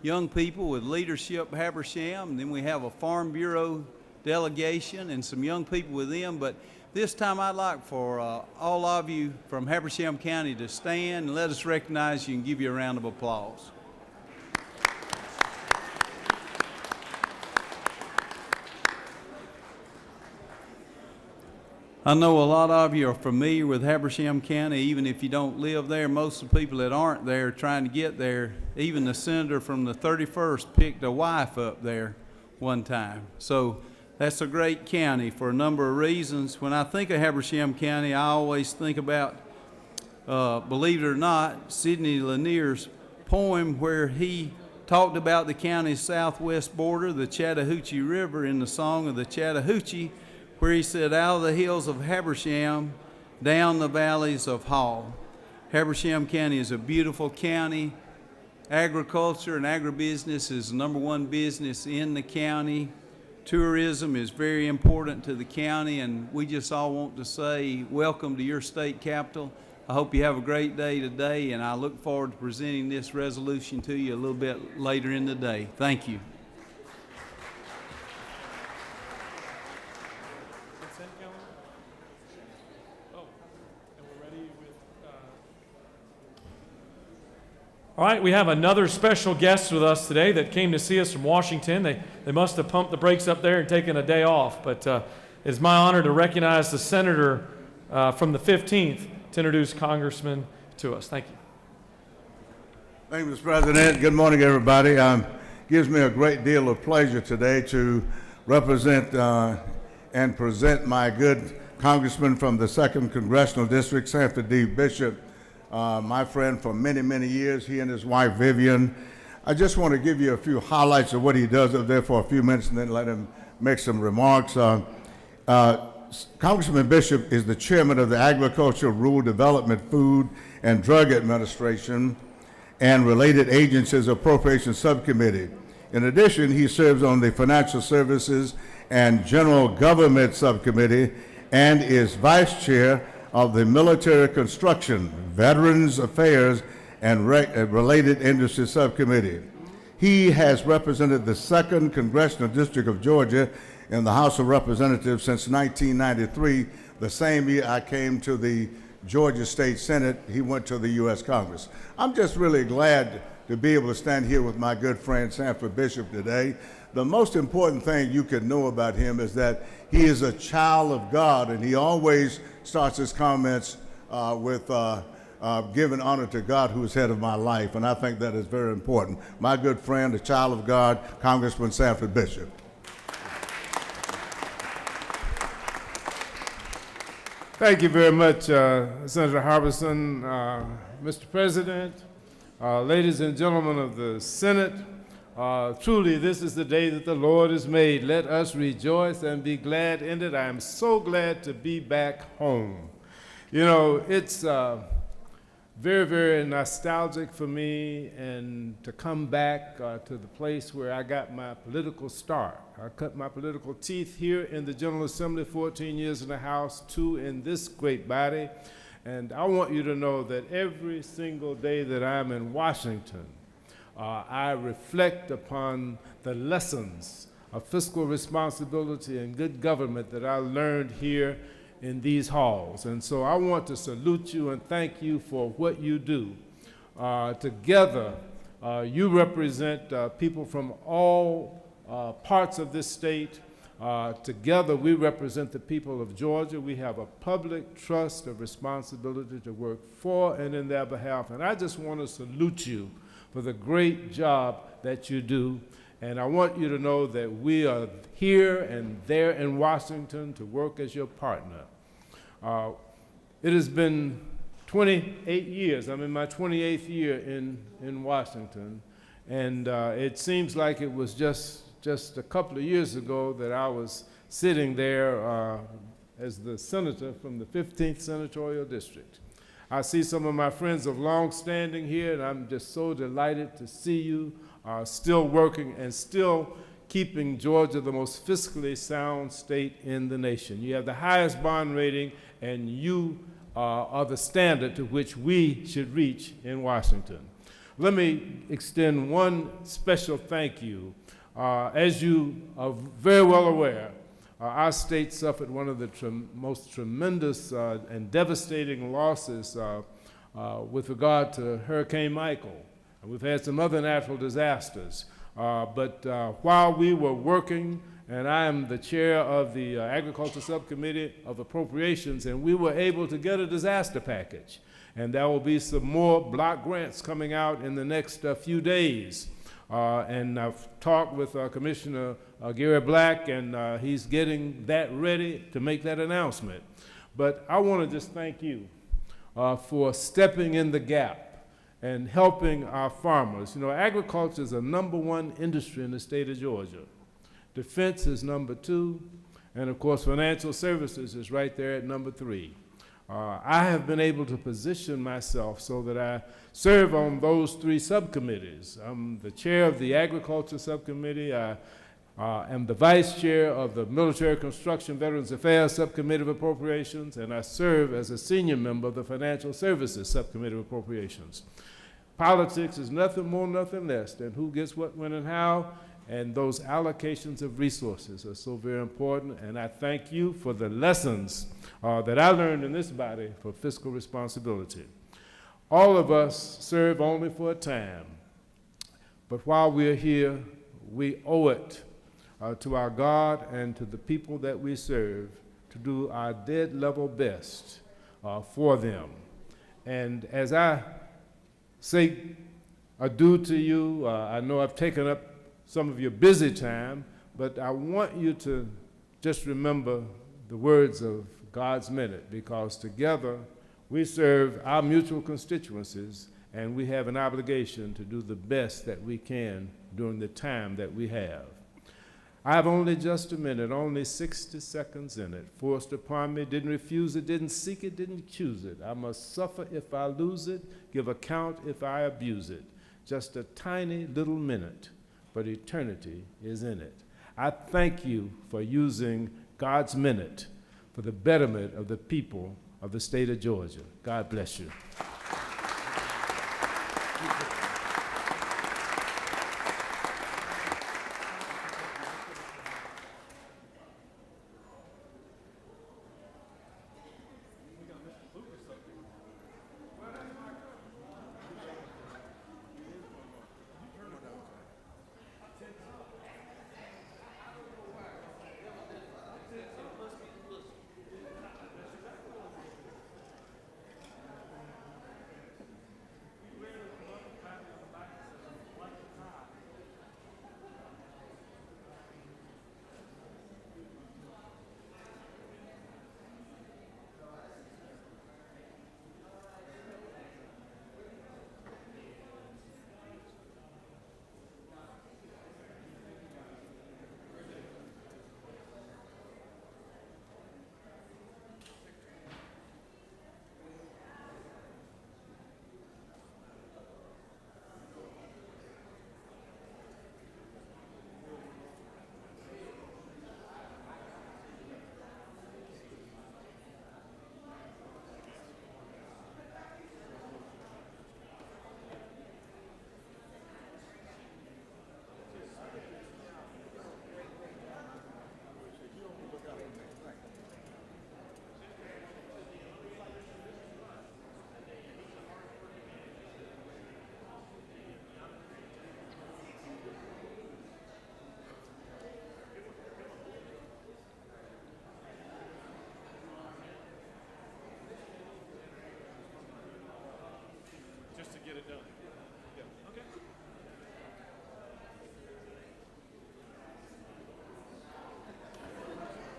young people with leadership Habersham, and then we have a Farm Bureau delegation and some young people with them. But this time I'd like for all of you from Habersham County to stand and let us recognize you and give you a round of applause. I know a lot of you are familiar with Habersham County, even if you don't live there. Most of the people that aren't there are trying to get there. Even the senator from the 31st picked a wife up there one time. So that's a great county for a number of reasons. When I think of Habersham County, I always think about, believe it or not, Sidney Lanier's poem where he talked about the county's southwest border, the Chattahoochee River, in the Song of the Chattahoochee, where he said, out of the hills of Habersham, down the valleys of Hall. Habersham County is a beautiful county. Agriculture and agribusiness is the #1 business in the county. Tourism is very important to the county, and we just all want to say welcome to your state capital. I hope you have a great day today, and I look forward to presenting this resolution to you a little bit later in the day. Thank you. All right, we have another special guest with us today that came to see us from Washington. They must have pumped the brakes up there and taken a day off, but it's my honor to recognize the senator from the 15th to introduce Congressman to us. Thank you. Thank you, Mr. President. Good morning, everybody. Gives me a great deal of pleasure today to represent and present my good congressman from the 2nd Congressional District, Sanford D. Bishop, my friend for many, many years, he and his wife, Vivian. I just want to give you a few highlights of what he does up there for a few minutes and then let him make some remarks. Congressman Bishop is the chairman of the Agriculture, Rural Development, Food, and Drug Administration and related agencies appropriation subcommittee. In addition, he serves on the Financial Services and General Government Subcommittee and is vice chair of the Military Construction, Veterans Affairs, and Related Industry Subcommittee. He has represented the 2nd Congressional District of Georgia in the House of Representatives since 1993, the same year I came to the Georgia State Senate. He went to the U.S. Congress. I'm just really glad to be able to stand here with my good friend Sanford Bishop today. The most important thing you can know about him is that he is a child of God, and he always starts his comments with giving honor to God, who is head of my life, and I think that is very important. My good friend, a child of God, Congressman Sanford Bishop. Thank you very much, Senator Harbison. Mr. President, ladies and gentlemen of the Senate, Truly, this is the day that the Lord has made. Let us rejoice and be glad in it. I am so glad to be back home. You know, it's very, very nostalgic for me and to come back to the place where I got my political start. I cut my political teeth here in the General Assembly, 14 years in the House, 2 in this great body. And I want you to know that every single day that I'm in Washington, I reflect upon the lessons of fiscal responsibility and good government that I learned here in these halls. And so I want to salute you and thank you for what you do. Together, you represent people from all parts of this state. Together, we represent the people of Georgia. We have a public trust of responsibility to work for and in their behalf. And I just want to salute you for the great job that you do. And I want you to know that we are here and there in Washington to work as your partner. It has been 28 years. I'm in my 28th year in Washington. And it seems like it was just a couple of years ago that I was sitting there as the senator from the 15th Senatorial District. I see some of my friends of long standing here, and I'm just so delighted to see you still working and still keeping Georgia the most fiscally sound state in the nation. You have the highest bond rating, and you are the standard to which we should reach in Washington. Let me extend one special thank you. As you are very well aware, our state suffered one of the most tremendous and devastating losses with regard to Hurricane Michael. And we've had some other natural disasters. But while we were working, and I am the chair of the Agriculture Subcommittee of Appropriations, and we were able to get a disaster package. And there will be some more block grants coming out in the next few days. And I've talked with Commissioner Gary Black, and he's getting that ready to make that announcement. But I want to just thank you for stepping in the gap and helping our farmers. You know, agriculture is a #1 industry in the state of Georgia. Defense is #2, and of course financial services is right there at #3. I have been able to position myself so that I serve on those 3 subcommittees. I'm the chair of the Agriculture Subcommittee. I am the vice chair of the Military Construction Veterans Affairs Subcommittee of Appropriations, and I serve as a senior member of the Financial Services Subcommittee of Appropriations. Politics is nothing more, nothing less than who gets what, when, and how, and those allocations of resources are so very important, and I thank you for the lessons that I learned in this body for fiscal responsibility. All of us serve only for a time, but while we're here, we owe it to our God and to the people that we serve to do our dead level best for them. And as I say adieu to you, I know I've taken up some of your busy time, but I want you to just remember the words of God's minute, because together we serve our mutual constituencies, and we have an obligation to do the best that we can during the time that we have. I have only just a minute, only 60 seconds in it, forced upon me, didn't refuse it, didn't seek it, didn't choose it. I must suffer if I lose it, give account if I abuse it. Just a tiny little minute, but eternity is in it. I thank you for using God's minute for the betterment of the people of the state of Georgia. God bless you.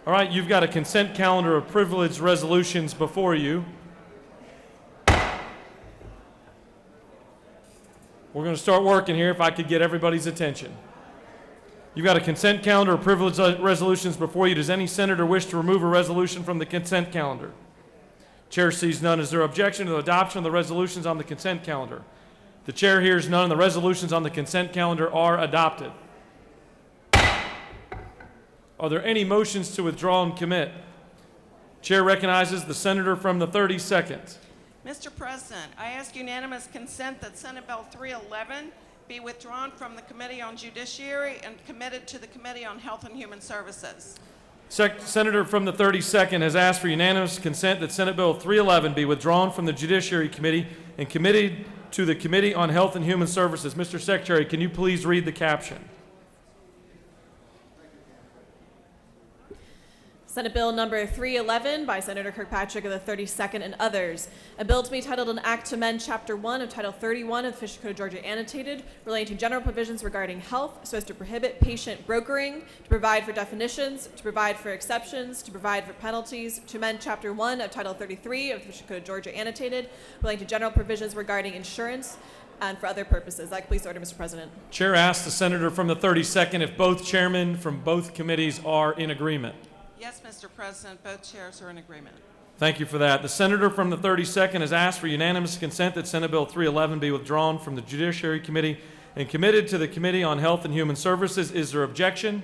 All right, you've got a consent calendar of privileged resolutions before you. We're going to start working here if I could get everybody's attention. You've got a consent calendar of privileged resolutions before you. Does any senator wish to remove a resolution from the consent calendar? Chair sees none. Is there objection to the adoption of the resolutions on the consent calendar? The chair hears none. The resolutions on the consent calendar are adopted. Are there any motions to withdraw and commit? Chair recognizes the senator from the 32nd. Mr. President, I ask unanimous consent that Senate Bill 311 be withdrawn from the Committee on Judiciary and committed to the Committee on Health and Human Services. Senator from the 32nd has asked for unanimous consent that Senate Bill 311 be withdrawn from the Judiciary Committee and committed to the Committee on Health and Human Services. Mr. Secretary, can you please read the caption? Senate Bill number 311 by Senator Kirkpatrick of the 32nd and others. A bill to be titled an act to amend Chapter 1 of Title 31 of the Official Code of Georgia annotated relating to general provisions regarding health so as to prohibit patient brokering, to provide for definitions, to provide for exceptions, to provide for penalties, to amend Chapter 1 of Title 33 of the Official Code of Georgia annotated relating to general provisions regarding insurance, and for other purposes. Like please order, Mr. President. Chair asks the senator from the 32nd if both chairmen from both committees are in agreement. Yes, Mr. President, both chairs are in agreement. Thank you for that. The senator from the 32nd has asked for unanimous consent that Senate Bill 311 be withdrawn from the Judiciary Committee and committed to the Committee on Health and Human Services. Is there objection?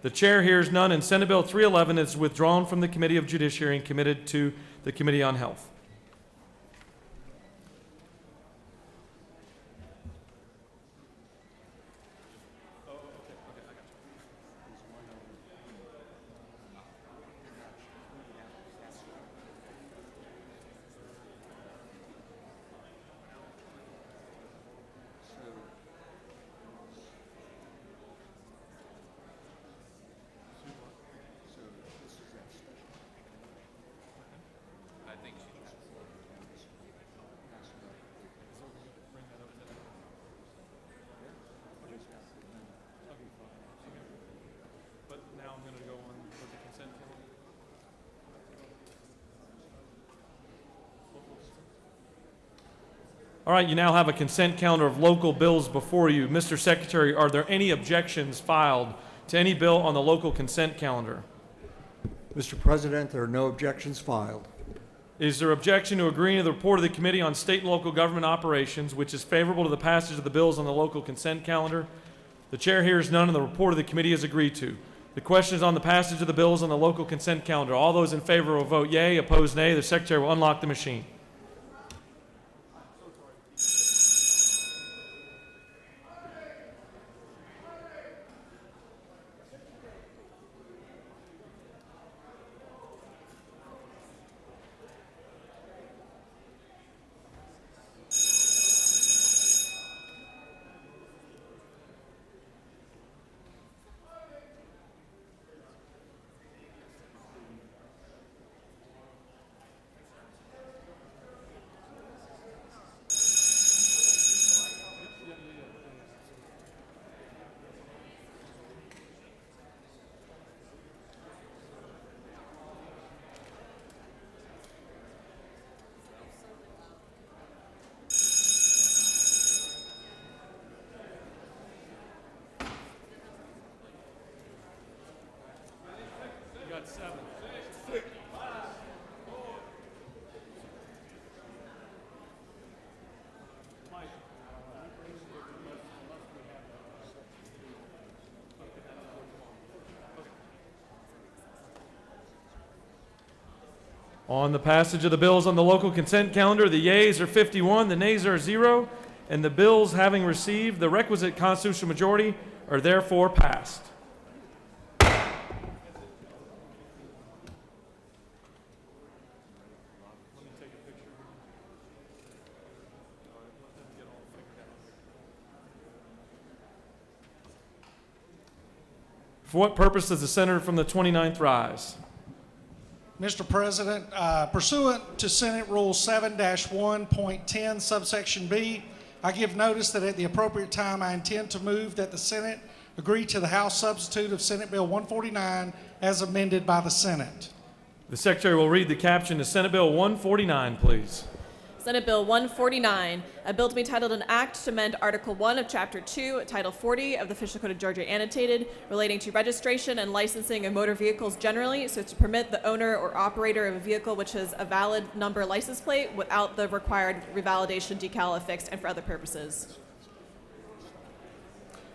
The chair hears none, and Senate Bill 311 is withdrawn from the Committee of Judiciary and committed to the Committee on Health. All right, you now have a consent calendar of local bills before you. Mr. Secretary, are there any objections filed to any bill on the local consent calendar? Mr. President, there are no objections filed. Is there objection to agreeing to the report of the Committee on State and Local Government Operations, which is favorable to the passage of the bills on the local consent calendar? The chair hears none, and the report of the committee is agreed to. The question is on the passage of the bills on the local consent calendar. All those in favor will vote yea, opposed nay. The Secretary will unlock the machine. On the passage of the bills on the local consent calendar, the yeas are 51, the nays are 0, and the bills having received the requisite constitutional majority are therefore passed. For what purpose does the senator from the 29th rise? Mr. President, pursuant to Senate Rule 7-1.10, subsection B, I give notice that at the appropriate time I intend to move that the Senate agree to the House substitute of Senate Bill 149 as amended by the Senate. The Secretary will read the caption to Senate Bill 149, please. Senate Bill 149, a bill to be titled an act to amend Article 1 of Chapter 2, Title 40 of the Official Code of Georgia Annotated, relating to registration and licensing of motor vehicles generally, so as to permit the owner or operator of a vehicle which has a valid number license plate without the required revalidation decal affixed and for other purposes.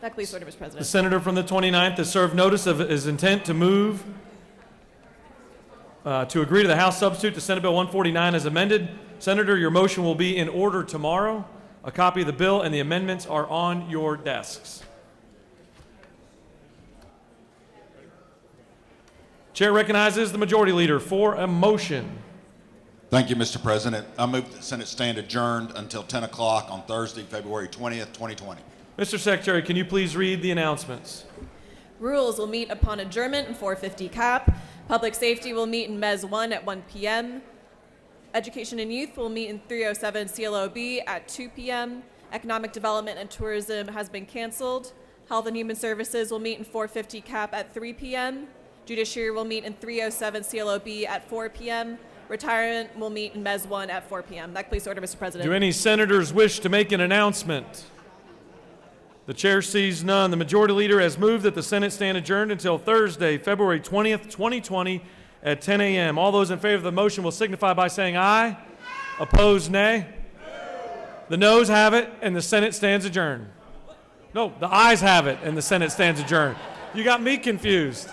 Back, please, order, Mr. The President. senator from the 29th has served notice of his intent to move to agree to the House substitute to Senate Bill 149 as amended. Senator, your motion will be in order tomorrow. A copy of the bill and the amendments are on your desks. Chair recognizes the Majority Leader for a motion. Thank you, Mr. President. I move that the Senate stand adjourned until 10 o'clock on Thursday, February 20th, 2020. Mr. Secretary, can you please read the announcements? Rules will meet upon adjournment in 450 CAP. Public Safety will meet in Mez 1 at 1 p.m. Education and Youth will meet in 307 CLOB at 2 p.m. Economic Development and Tourism has been canceled. Health and Human Services will meet in 450 CAP at 3 p.m. Judiciary will meet in 307 CLOB at 4 p.m. Retirement will meet in Mez 1 at 4 p.m. That please order, Mr. President. Do any senators wish to make an announcement? The chair sees none. The Majority Leader has moved that the Senate stand adjourned until Thursday, February 20th, 2020 at 10 a.m. All those in favor of the motion will signify by saying aye. Opposed, nay. The noes have it, and the Senate stands adjourned. No, the ayes have it, and the Senate stands adjourned. You got me confused.